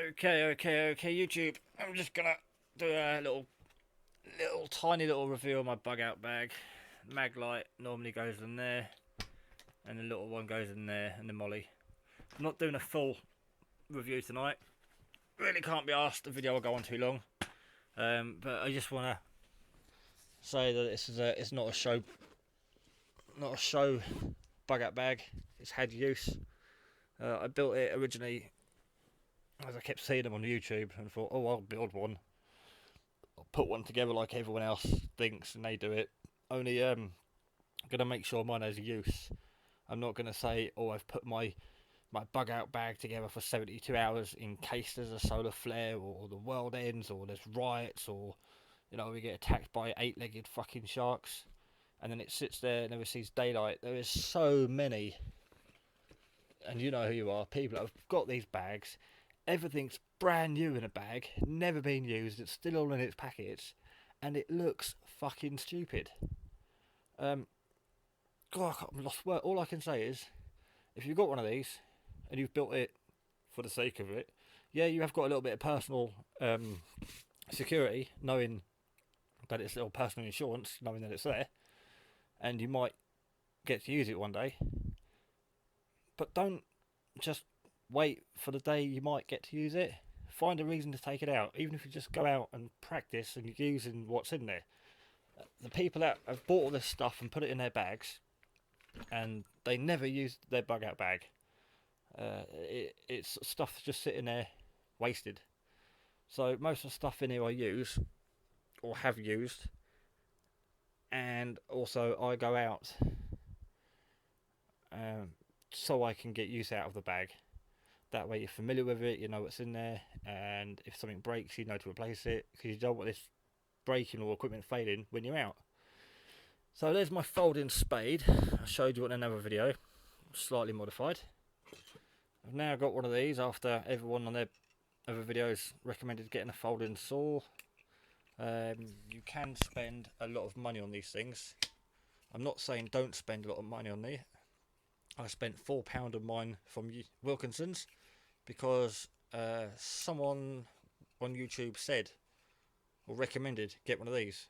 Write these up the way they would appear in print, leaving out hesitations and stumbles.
Okay, YouTube. I'm just gonna do a tiny little review of my bug out bag. Mag light normally goes in there, and the little one goes in there, and the molly. I'm not doing a full review tonight. Really can't be asked. The video will go on too long. But I just wanna say that it's not a show bug out bag. It's had use. I built it originally as I kept seeing them on YouTube and thought, oh, I'll build one. I'll put one together like everyone else thinks and they do it. Only gonna make sure mine has use. I'm not gonna say, oh, I've put my bug out bag together for 72 hours in case there's a solar flare or the world ends or there's riots or we get attacked by 8-legged fucking sharks, and then it sits there and never sees daylight. There is so many, and you know who you are, people that have got these bags. Everything's brand new in a bag, never been used, it's still all in its packets, and it looks fucking stupid. God, I'm lost word. All I can say is, if you've got one of these and you've built it for the sake of it, yeah, you have got a little bit of personal security, knowing that it's little personal insurance, knowing that it's there, and you might get to use it one day. But don't just wait for the day you might get to use it. Find a reason to take it out, even if you just go out and practice and you're using what's in there. The people that have bought all this stuff and put it in their bags, and they never used their bug out bag. It's stuff just sitting there, wasted. So most of the stuff in here I use, or have used, and also I go out so I can get use out of the bag. That way you're familiar with it, you know what's in there, and if something breaks, you know to replace it, because you don't want this breaking or equipment failing when you're out. So there's my folding spade. I showed you in another video, slightly modified. I've now got one of these after everyone on their other videos recommended getting a folding saw. You can spend a lot of money on these things. I'm not saying don't spend a lot of money on these. I spent £4 on mine from Wilkinson's because someone on YouTube said or recommended get one of these.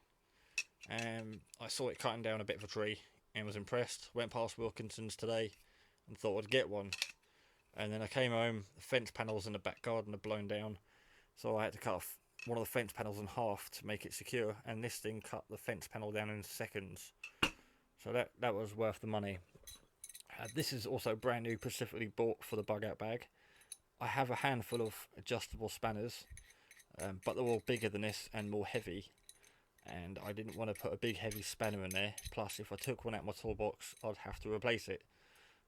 I saw it cutting down a bit of a tree and was impressed. Went past Wilkinson's today and thought I'd get one. And then I came home, the fence panels in the back garden are blown down, so I had to cut off one of the fence panels in half to make it secure, and this thing cut the fence panel down in seconds. So that was worth the money. This is also brand new, specifically bought for the bug out bag. I have a handful of adjustable spanners, but they're all bigger than this and more heavy, and I didn't want to put a big heavy spanner in there. Plus, if I took one out of my toolbox, I'd have to replace it.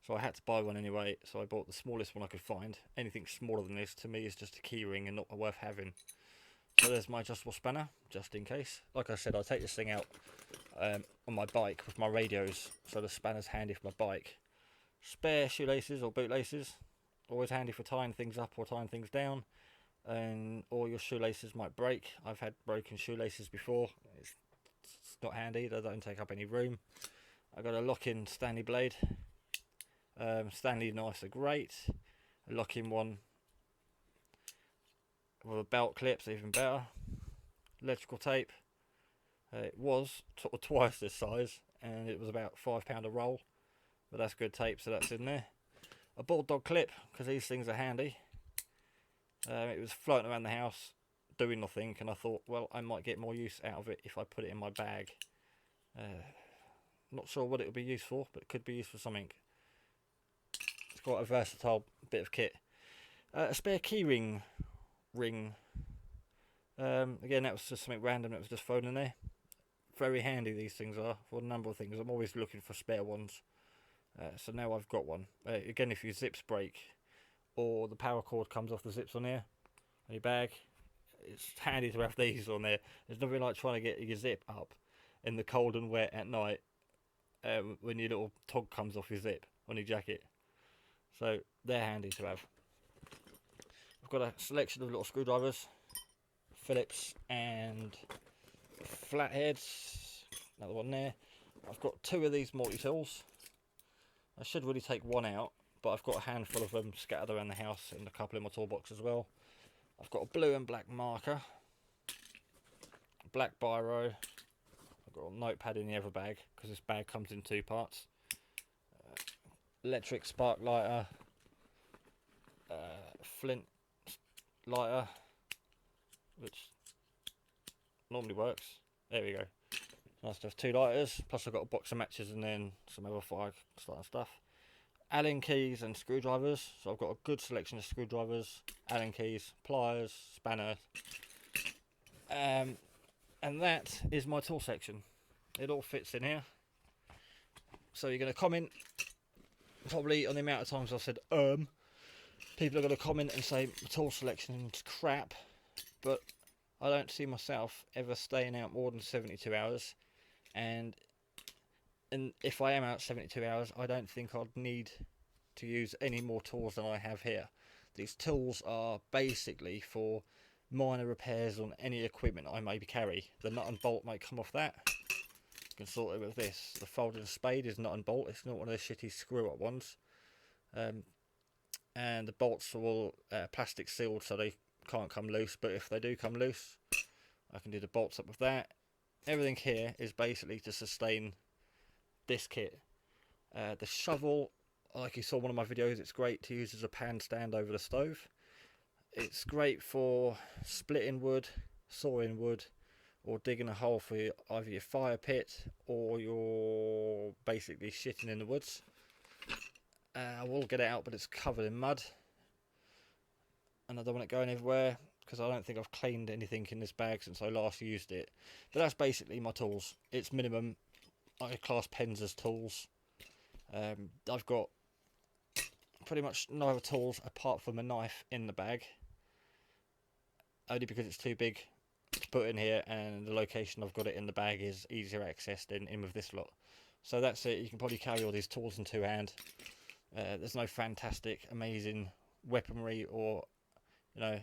So I had to buy one anyway, so I bought the smallest one I could find. Anything smaller than this to me is just a key ring and not worth having. So there's my adjustable spanner, just in case. Like I said, I'll take this thing out on my bike with my radios, so the spanner's handy for my bike. Spare shoelaces or bootlaces, always handy for tying things up or tying things down, and all your shoelaces might break. I've had broken shoelaces before. It's not handy, they don't take up any room. I've got a lock-in Stanley blade. Stanley knives are great. A lock-in one with a belt clip's even better. Electrical tape. It was twice this size, and it was about £5 a roll, but that's good tape, so that's in there. A bulldog clip, because these things are handy. It was floating around the house doing nothing, and I thought, well, I might get more use out of it if I put it in my bag. Not sure what it would be used for, but it could be used for something. It's quite a versatile bit of kit. A spare key ring. Again, that was just something random that was just thrown in there. Very handy these things are for a number of things. I'm always looking for spare ones. So now I've got one. Again, if your zips break or the power cord comes off the zips on here on your bag, it's handy to have these on there. There's nothing like trying to get your zip up in the cold and wet at night when your little tog comes off your zip on your jacket. So they're handy to have. I've got a selection of little screwdrivers, Phillips and flatheads. Another one there. I've got 2 of these multi-tools. I should really take one out, but I've got a handful of them scattered around the house and a couple in my toolbox as well. I've got a blue and black marker, black biro. I've got a notepad in the other bag because this bag comes in 2 parts. Electric spark lighter, flint lighter, which normally works. There we go. Nice to have 2 lighters. Plus I've got a box of matches and then some other fire starting stuff. Allen keys and screwdrivers. So I've got a good selection of screwdrivers, Allen keys, pliers, spanner. And that is my tool section. It all fits in here. So you're going to comment probably on the amount of times I've said people are going to comment and say my tool selection's crap, but I don't see myself ever staying out more than 72 hours, and if I am out 72 hours, I don't think I'd need to use any more tools than I have here. These tools are basically for minor repairs on any equipment I may carry. The nut and bolt might come off that. You can sort it with this. The folding spade is nut and bolt. It's not one of those shitty screw up ones. And the bolts are all plastic sealed, so they can't come loose, but if they do come loose, I can do the bolts up with that. Everything here is basically to sustain this kit. The shovel, like you saw in one of my videos, it's great to use as a pan stand over the stove. It's great for splitting wood, sawing wood, or digging a hole for either your fire pit or your basically shitting in the woods. I will get it out, but it's covered in mud, and I don't want it going everywhere because I don't think I've cleaned anything in this bag since I last used it. But that's basically my tools. It's minimum. I class pens as tools. I've got pretty much no other tools apart from a knife in the bag, only because it's too big to put in here, and the location I've got it in the bag is easier access than in with this lot. So that's it. You can probably carry all these tools in 2 hand. There's no fantastic, amazing weaponry or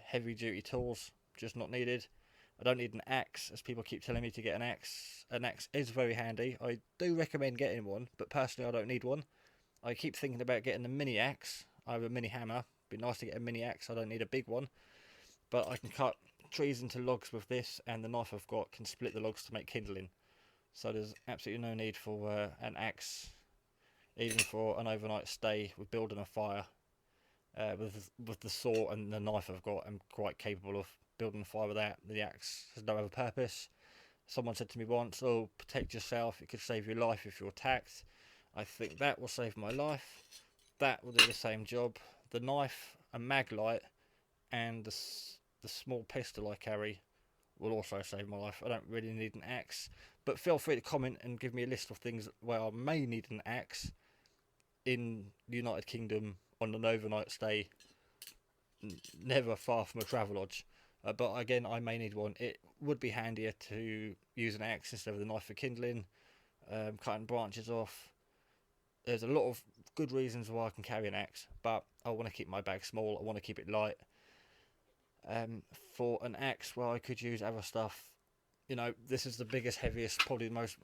heavy duty tools, just not needed. I don't need an axe, as people keep telling me to get an axe. An axe is very handy. I do recommend getting one, but personally I don't need one. I keep thinking about getting the mini axe. I have a mini hammer. It'd be nice to get a mini axe. I don't need a big one, but I can cut trees into logs with this, and the knife I've got can split the logs to make kindling. So there's absolutely no need for an axe, even for an overnight stay with building a fire. With the saw and the knife I've got, I'm quite capable of building a fire with that. The axe has no other purpose. Someone said to me once, "Oh, protect yourself. It could save your life if you're attacked." I think that will save my life. That will do the same job. The knife, a mag light, and the small pistol I carry will also save my life. I don't really need an axe, but feel free to comment and give me a list of things where I may need an axe in the United Kingdom on an overnight stay, never far from a travel lodge. But again, I may need one. It would be handier to use an axe instead of the knife for kindling, cutting branches off. There's a lot of good reasons why I can carry an axe, but I want to keep my bag small. I want to keep it light. For an axe, well, I could use other stuff. This is the biggest, heaviest, probably the most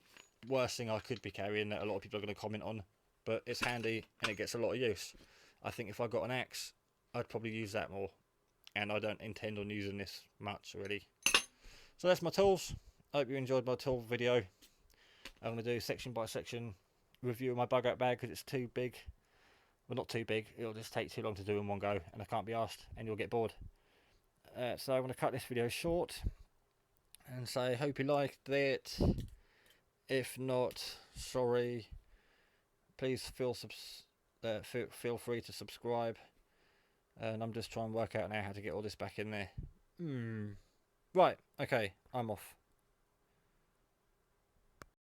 worst thing I could be carrying that a lot of people are going to comment on, but it's handy and it gets a lot of use. I think if I got an axe, I'd probably use that more, and I don't intend on using this much really. So that's my tools. I hope you enjoyed my tool video. I'm going to do section by section review of my bug out bag because it's too big. Well, not too big, it'll just take too long to do in one go, and I can't be asked, and you'll get bored. So I'm going to cut this video short and say hope you liked it. If not, sorry. Please feel free to subscribe, and I'm just trying to work out now how to get all this back in there. Right, okay, I'm off.